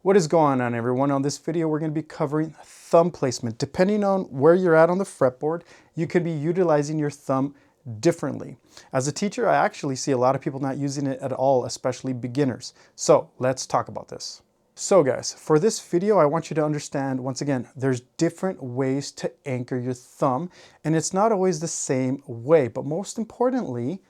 What is going on, everyone? On this video, we're going to be covering thumb placement. Depending on where you're at on the fretboard, you could be utilizing your thumb differently. As a teacher, I actually see a lot of people not using it at all, especially beginners. So let's talk about this. So guys, for this video, I want you to understand, once again, there's different ways to anchor your thumb, and it's not always the same way, but most importantly,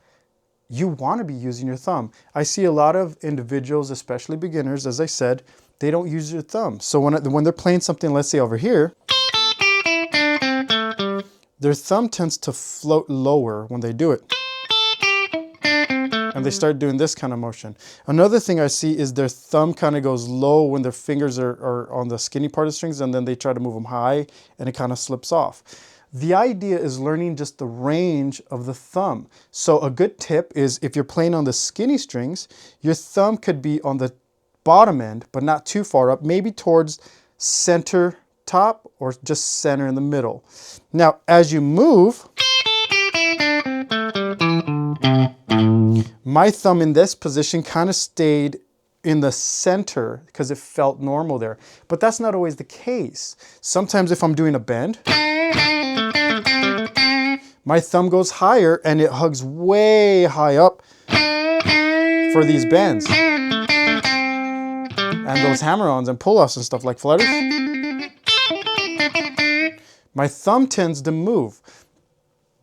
you want to be using your thumb. I see a lot of individuals, especially beginners, as I said, they don't use your thumb. So when they're playing something, let's say over here, their thumb tends to float lower when they do it. And they start doing this kind of motion. Another thing I see is their thumb kind of goes low when their fingers are on the skinny part of the strings, and then they try to move them high and it kind of slips off. The idea is learning just the range of the thumb. So a good tip is if you're playing on the skinny strings, your thumb could be on the bottom end, but not too far up, maybe towards center top or just center in the middle. Now, as you move, my thumb in this position kind of stayed in the center because it felt normal there. But that's not always the case. Sometimes if I'm doing a bend, my thumb goes higher and it hugs way high up for these bends. And those hammer-ons and pull-offs and stuff like flutters. My thumb tends to move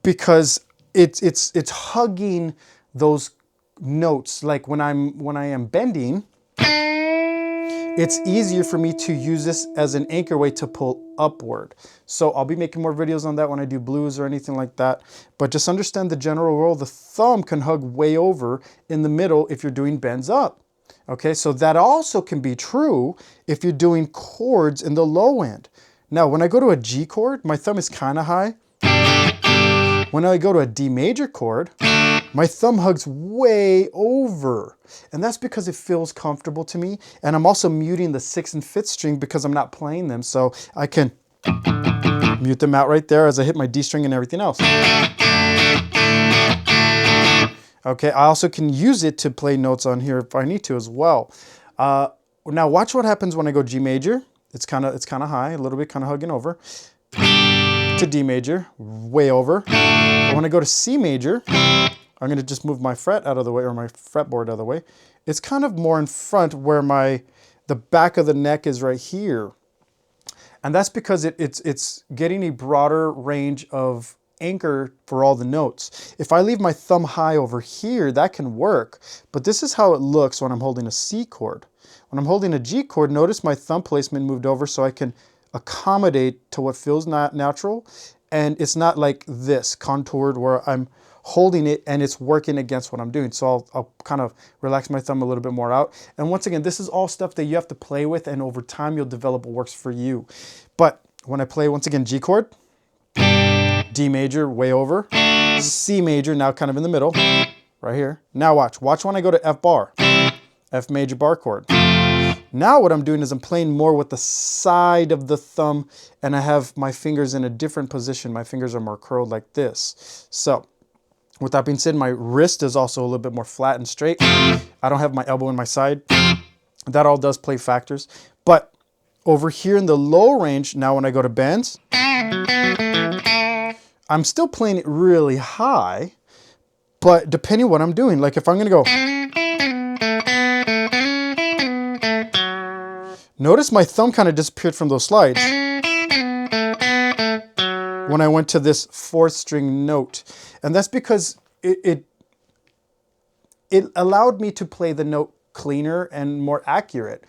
because it's hugging those notes. Like when I am bending, it's easier for me to use this as an anchor way to pull upward. So I'll be making more videos on that when I do blues or anything like that. But just understand the general rule. The thumb can hug way over in the middle if you're doing bends up. Okay, so that also can be true if you're doing chords in the low end. Now, when I go to a G chord, my thumb is kind of high. When I go to a D major chord, my thumb hugs way over. And that's because it feels comfortable to me. And I'm also muting the 6th and 5th string because I'm not playing them. So I can mute them out right there as I hit my D string and everything else. Okay, I also can use it to play notes on here if I need to as well. Now watch what happens when I go G major. It's kind of high, a little bit kind of hugging over. To D major, way over. But when I go to C major, I'm going to just move my fret out of the way, or my fretboard out of the way. It's kind of more in front where the back of the neck is right here. And that's because it's getting a broader range of anchor for all the notes. If I leave my thumb high over here, that can work, but this is how it looks when I'm holding a C chord. When I'm holding a G chord, notice my thumb placement moved over so I can accommodate to what feels not natural, and it's not like this contoured where I'm holding it and it's working against what I'm doing. So I'll kind of relax my thumb a little bit more out. And once again, this is all stuff that you have to play with, and over time you'll develop what works for you. But when I play, once again, G chord, D major, way over, C major, now kind of in the middle, right here. Now watch when I go to F bar, F major bar chord. Now what I'm doing is I'm playing more with the side of the thumb, and I have my fingers in a different position. My fingers are more curled like this. So with that being said, my wrist is also a little bit more flat and straight. I don't have my elbow in my side. That all does play factors. But over here in the low range, now when I go to bends, I'm still playing it really high, but depending on what I'm doing, like if I'm gonna go, notice my thumb kind of disappeared from those slides when I went to this 4th string note. And that's because it allowed me to play the note cleaner and more accurate.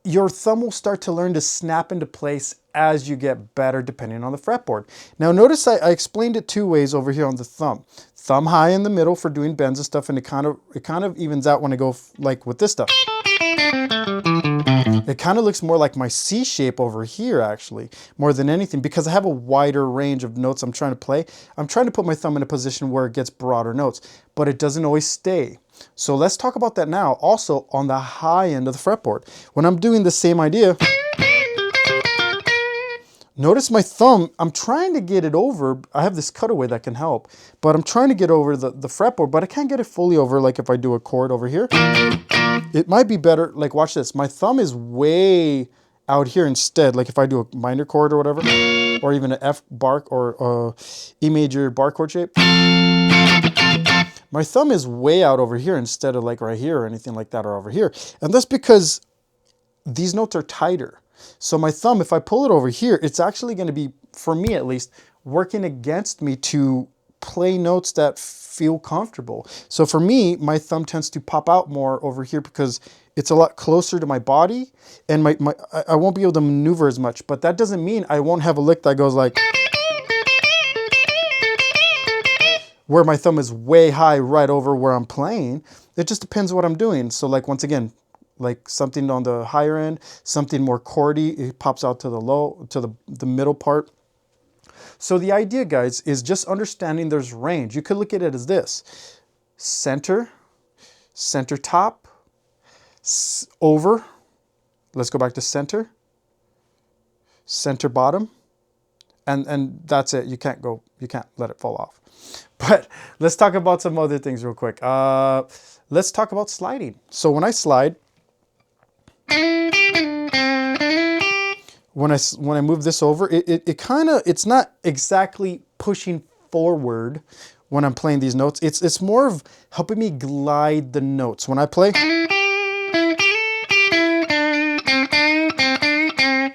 Your thumb will start to learn to snap into place as you get better depending on the fretboard. Now notice I explained it 2 ways over here on the thumb. Thumb high in the middle for doing bends and stuff, and it kind of evens out when I go like with this stuff. It kind of looks more like my C shape over here, actually, more than anything, because I have a wider range of notes I'm trying to play. I'm trying to put my thumb in a position where it gets broader notes, but it doesn't always stay. So let's talk about that now, also on the high end of the fretboard. When I'm doing the same idea, Notice my thumb, I'm trying to get it over. I have this cutaway that can help, but I'm trying to get over the fretboard, but I can't get it fully over. Like if I do a chord over here, it might be better. Like watch this, my thumb is way out here instead. Like if I do a minor chord or whatever, or even an F bar or E major bar chord shape, my thumb is way out over here instead of like right here or anything like that or over here. And that's because these notes are tighter. So my thumb, if I pull it over here, it's actually going to be, for me at least, working against me to play notes that feel comfortable. So for me, my thumb tends to pop out more over here because it's a lot closer to my body, and I won't be able to maneuver as much. But that doesn't mean I won't have a lick that goes like, where my thumb is way high right over where I'm playing. It just depends what I'm doing. So like once again, like something on the higher end, something more chordy, it pops out to the low, to the middle part. So the idea, guys, is just understanding there's range. You could look at it as this: center, center top, over. Let's go back to center, center bottom, and that's it. You can't let it fall off. But let's talk about some other things real quick. Let's talk about sliding. So when I slide, when I move this over, it's not exactly pushing forward when I'm playing these notes. It's more of helping me glide the notes. When I play,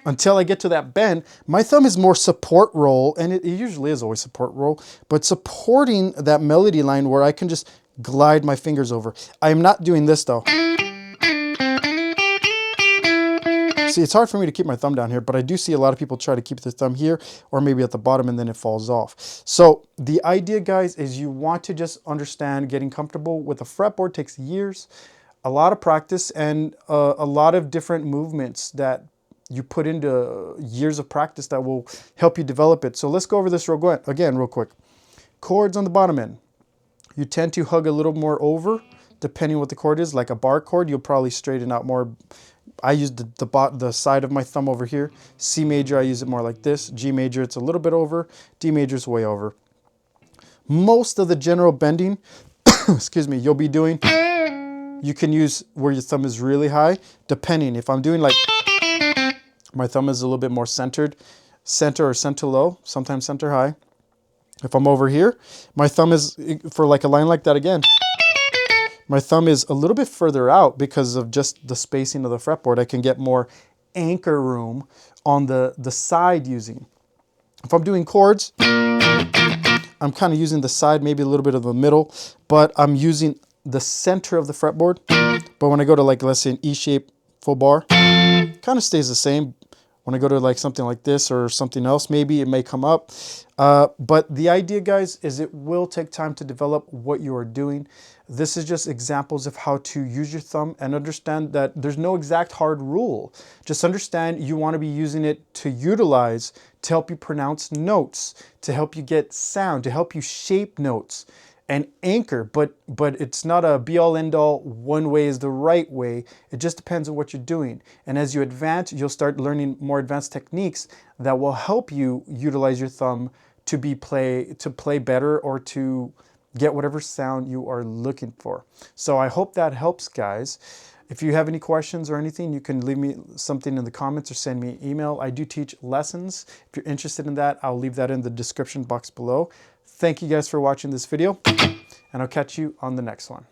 until I get to that bend, my thumb is more support roll, and it usually is always support roll, but supporting that melody line where I can just glide my fingers over. I am not doing this though. See, it's hard for me to keep my thumb down here, but I do see a lot of people try to keep their thumb here or maybe at the bottom, and then it falls off. So the idea, guys, is you want to just understand getting comfortable with a fretboard takes years, a lot of practice, and a lot of different movements that you put into years of practice that will help you develop it. So let's go over this again real quick. Chords on the bottom end. You tend to hug a little more over, depending what the chord is. Like a bar chord, you'll probably straighten out more. I use the side of my thumb over here. C major, I use it more like this. G major, it's a little bit over. D major is way over. Most of the general bending, excuse me, you'll be doing, you can use where your thumb is really high, depending. If I'm doing like, my thumb is a little bit more centered, center or center low, sometimes center high. If I'm over here, my thumb is, for like a line like that again, my thumb is a little bit further out because of just the spacing of the fretboard. I can get more anchor room on the side using. If I'm doing chords, I'm kind of using the side, maybe a little bit of the middle, but I'm using the center of the fretboard. But when I go to like, let's say an E shape full bar, kind of stays the same. When I go to like something like this or something else, maybe it may come up. But the idea, guys, is it will take time to develop what you are doing. This is just examples of how to use your thumb, and understand that there's no exact hard rule. Just understand you want to be using it to utilize, to help you pronounce notes, to help you get sound, to help you shape notes and anchor, but it's not a be-all end-all, one way is the right way. It just depends on what you're doing. And as you advance, you'll start learning more advanced techniques that will help you utilize your thumb to play better, or to get whatever sound you are looking for. So I hope that helps, guys. If you have any questions or anything, you can leave me something in the comments or send me an email. I do teach lessons. If you're interested in that, I'll leave that in the description box below. Thank you guys for watching this video, and I'll catch you on the next one.